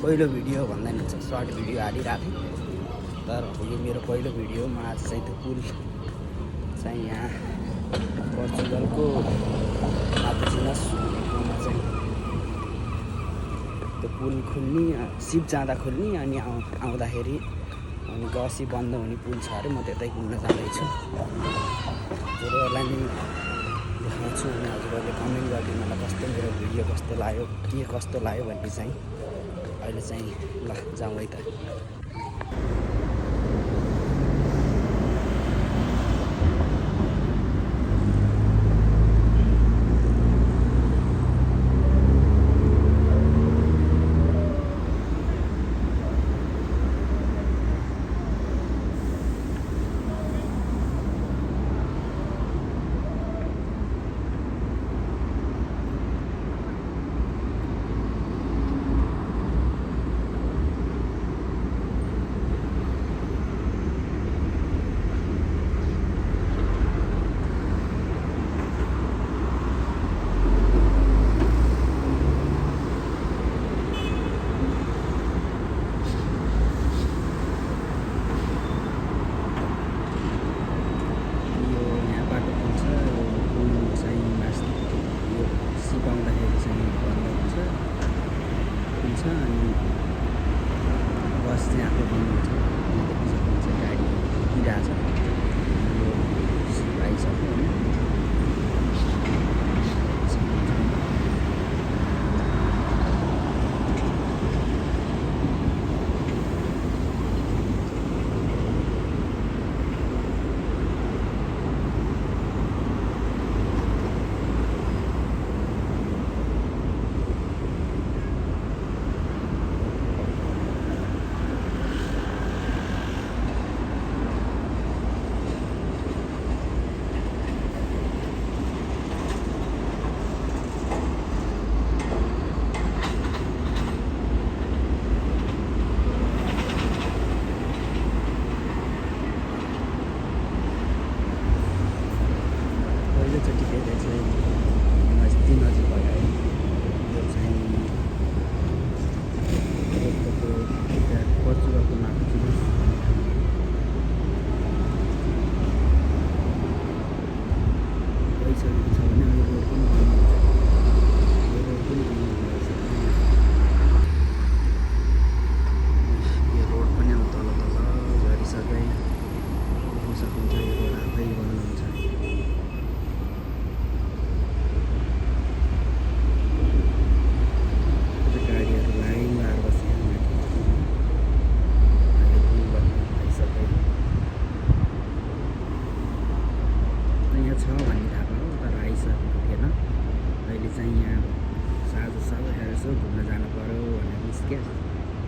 पहिलो भिडियो भन्दा नि सर्ट भिडियो हालिरहेको थिएँ, तर यो मेरो पहिलो भिडियो। म आज चाहिँ त्यो पुल चाहिँ यहाँ पोर्चुगलको मापुचिनस पुलमा चाहिँ त्यो पुल खुल्ने, सिप जाँदा खुल्ने अनि आउँदाखेरि अनि गसी बन्द हुने पुल छ अरे। म त्यतै घुम्न जाँदैछु, हजुरहरूलाई नि देखाउँछु अनि हजुरहरूले कमेन्ट गरिदिनु मलाई कस्तो मेरो भिडियो कस्तो लाग्यो, के कस्तो लाग्यो भन्ने चाहिँ। अहिले चाहिँ ल जाउँ है त। अनि बस चाहिँ आफै बन्द हुन्छ, देख्न सक्नुहुन्छ गाडी हिँडिरहेछ, आइसक्यो होइन।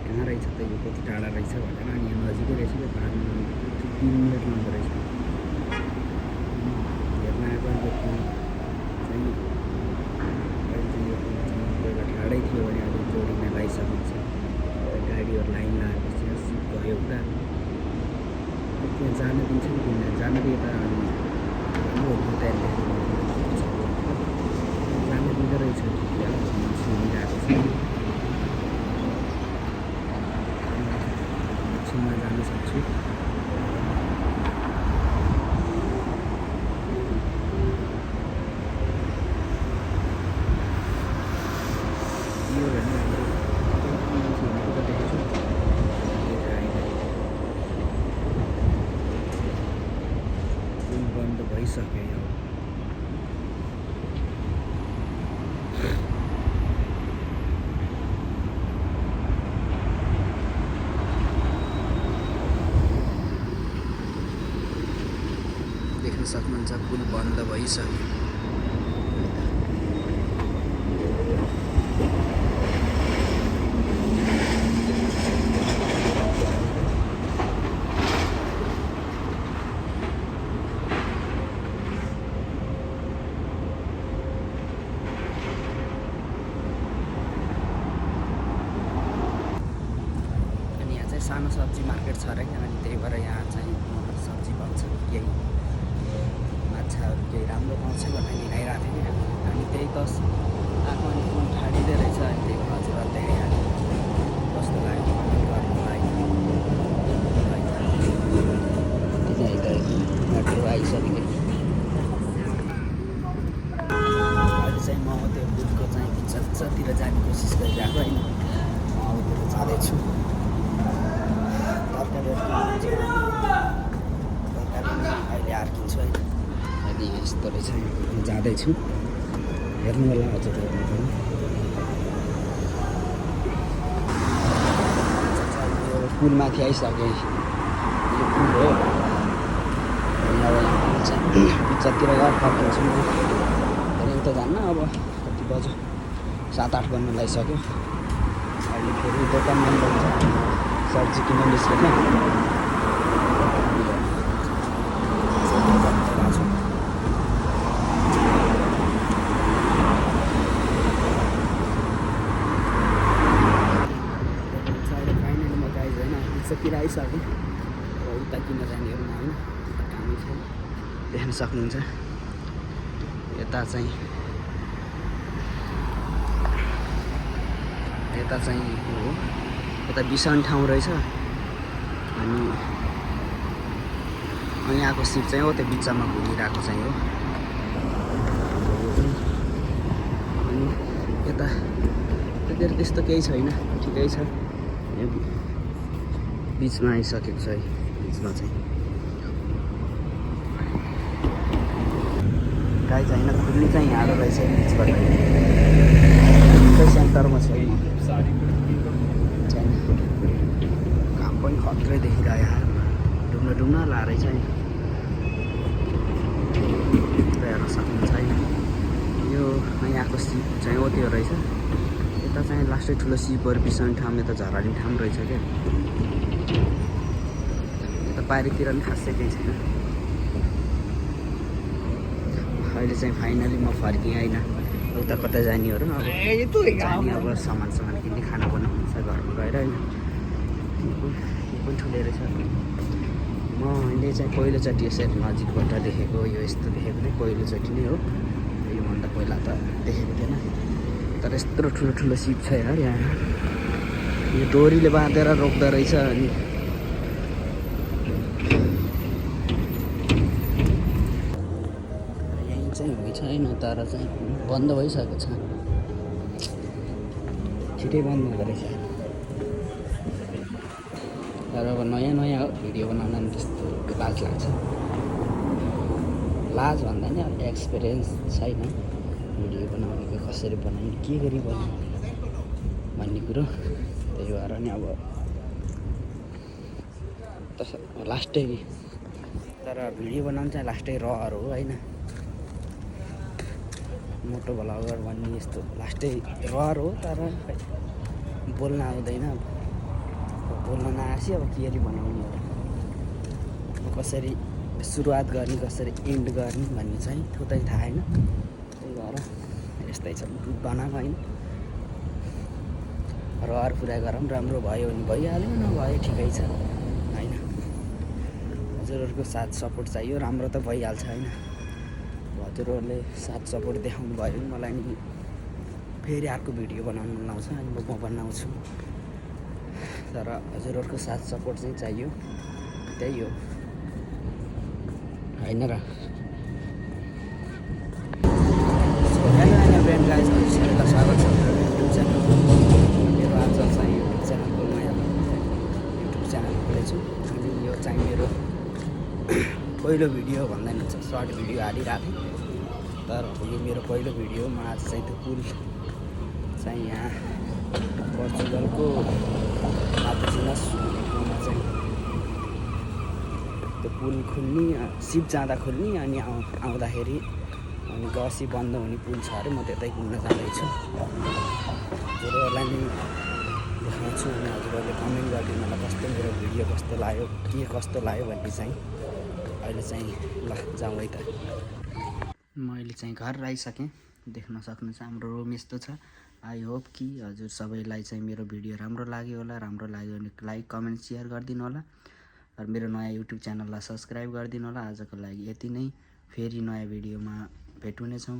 कहाँ रहेछ त यो, कति टाढा रहेछ भनेर। अनि यहाँ नजिकै रहेछ कि 3 मिनट लाँदो रहेछ हेर्न आएको। अनि त्यो चाहिँ पहिला टाढै थियो भने अहिले जोडिन लगाइसकेको छ, गाडीहरू लाइन लगाएपछि सिप गयो उता। त्यहाँ जान दिन्छ कि दिन्न, जान दिए त राम्रो हो। त्यहाँदेखि जान दिँदो रहेछ, सुनिरहेको छ। एकछिनमा जान सक्छु। बन्द भइसक्यो यो। देख्न सक्नुहुन्छ पुल बन्द भइसक्यो। सानो सब्जी मार्केट छ अरे, अनि त्यही भएर यहाँ चाहिँ सब्जी पाउँछ, केही माछाहरू केही राम्रो पाउँछ भनेर हिँडाइरहेको थिएँ। अनि त्यही त आएको अनि पुल ठाडिँदै रहेछ, अनि त्यही हजुरहरूले यहाँ कस्तो कोसिस गरिरहेको होइन। जाँदैछु तरकारी अहिले अर्किन्छु है। अहिले यहाँ यस्तो रहेछ, जाँदैछु हेर्नु होला हजुरहरू पनि। यो पुलमाथि आइसकेँ, यो पुल हो। पिक्चरतिर यार फर्किन्छु म, धेरै त जान्न। अब कति बज्यो, 7-8 बज्न लागिसक्यो। अहिले फेरि दोकान बन्द हुन्छ, सब्जी किन्न निस्केको। पिक्चरतिर आइसक्यो, उता किन्न जाने हो होइन, कामै छैन। देख्न सक्नुहुन्छ यता चाहिँ हो, यता बिसाउने ठाउँ रहेछ। अनि यहाँको सिप चाहिँ हो त्यो बिचमा घुमिरहेको चाहिँ हो। अनि यता त्यतिर त्यस्तो केही छैन, ठिकै छ। बिचमा आइसकेको छ है, बिचमा चाहिँ गाई चाहिँ खुल्ने चाहिँ यहाँ रहेछ बिचबाट। सेन्टरमा छ काम पनि खत्रै देखिरह्यो यहाँ, डुब्न लाएरै छ नि। हेर्न सक्नुहुन्छ है, यो यहाँको सिप चाहिँ हो त्यो रहेछ। यता चाहिँ लास्टै ठुलो सिपहरू बिसाउने ठाउँ, यता झराली ठाउँ रहेछ क्या। यता पारीतिर पनि खासै केही छैन। अहिले चाहिँ फाइनली म फर्केँ होइन, उता कता जाने हो र। अब जाने, अब सामान किन्ने, खाना बनाउनु छ घरमा गएर होइन। यो पनि ठुलै रहेछ। म अहिले चाहिँ पहिलोचोटि यसरी नजिकबाट देखेको, यो यस्तो देखेको चाहिँ पहिलोचोटि नै हो। योभन्दा पहिला त देखेको थिएन, तर यत्रो ठुलो सिप छ यार यहाँ। यो डोरीले बाँधेर रोक्दो रहेछ। अनि यहीँ चाहिँ होइ छैन, तर चाहिँ बन्द भइसकेको छ, छिटै बन्द हुँदो रहेछ। तर अब नयाँ हो, भिडियो बनाउन पनि त्यस्तो लाज लाग्छ। लाज भन्दा नि अब एक्सपिरियन्स छैन भिडियो बनाउनेको, कसरी बनाउने, के गरी बनाउने भन्ने कुरो। त्यही भएर नि अब लास्टै, तर भिडियो बनाउनु चाहिँ लास्टै रहर हो होइन। मोटो भ्लगर भन्ने यस्तो लास्टै रहर हो, तर बोल्न आउँदैन। अब बोल्न नआएपछि अब के गरी बनाउने हो, कसरी सुरुवात गर्ने, कसरी एन्ड गर्ने भन्ने चाहिँ थोरै थाहा छैन। त्यही भएर यस्तै छ बनाएको होइन। रहर पुरा गरौँ, राम्रो भयो भने भइहाल्यो, नभए ठिकै छ होइन। हजुरहरूको साथ सपोर्ट चाहियो, राम्रो त भइहाल्छ होइन। हजुरहरूले साथ सपोर्ट देखाउनु भयो भने मलाई नि फेरि अर्को भिडियो बनाउनु मन लाउँछ, अनि म बनाउँछु। तर हजुरहरूको साथ सपोर्ट चाहिँ चाहियो, त्यही हो होइन र। हेलो फ्रेन्ड गाइज, हजुरहरूलाई स्वागत छ मेरो युट्युब च्यानलमा। मेरो आज चाहिँ युट्युब च्यानलको नयाँ युट्युब च्यानल खोलेछु। अनि यो चाहिँ मेरो पहिलो भिडियो भन्दा नि सर्ट भिडियो हालिरहेको थिएँ, तर यो मेरो पहिलो भिडियो। म आज चाहिँ त्यो पुल चाहिँ यहाँ पोर्चुगलको मापुचिनस ठाउँमा चाहिँ त्यो पुल खुल्ने, सिप जाँदा खुल्ने, अनि आउँदाखेरि अनि गसी बन्द हुने पुल छ अरे। म त्यतै घुम्न जाँदैछु, हजुरहरूलाई नि देखाउँछु। अनि हजुरहरूले कमेन्ट गरिदिनु होला कस्तो मेरो भिडियो कस्तो लाग्यो, के कस्तो लाग्यो भन्ने चाहिँ। अहिले चाहिँ ल जाउँ है त। म अहिले चाहिँ घर आइसकेँ, देख्न सक्नुहुन्छ हाम्रो रुम यस्तो छ। आई होप कि हजुर सबैलाई चाहिँ मेरो भिडियो राम्रो लाग्यो होला। राम्रो लाग्यो भने लाइक कमेन्ट सेयर गरिदिनु होला, र मेरो नयाँ युट्युब च्यानललाई सब्सक्राइब गरिदिनु होला। आजको लागि यति नै, फेरि नयाँ भिडियोमा भेट्नेछौँ।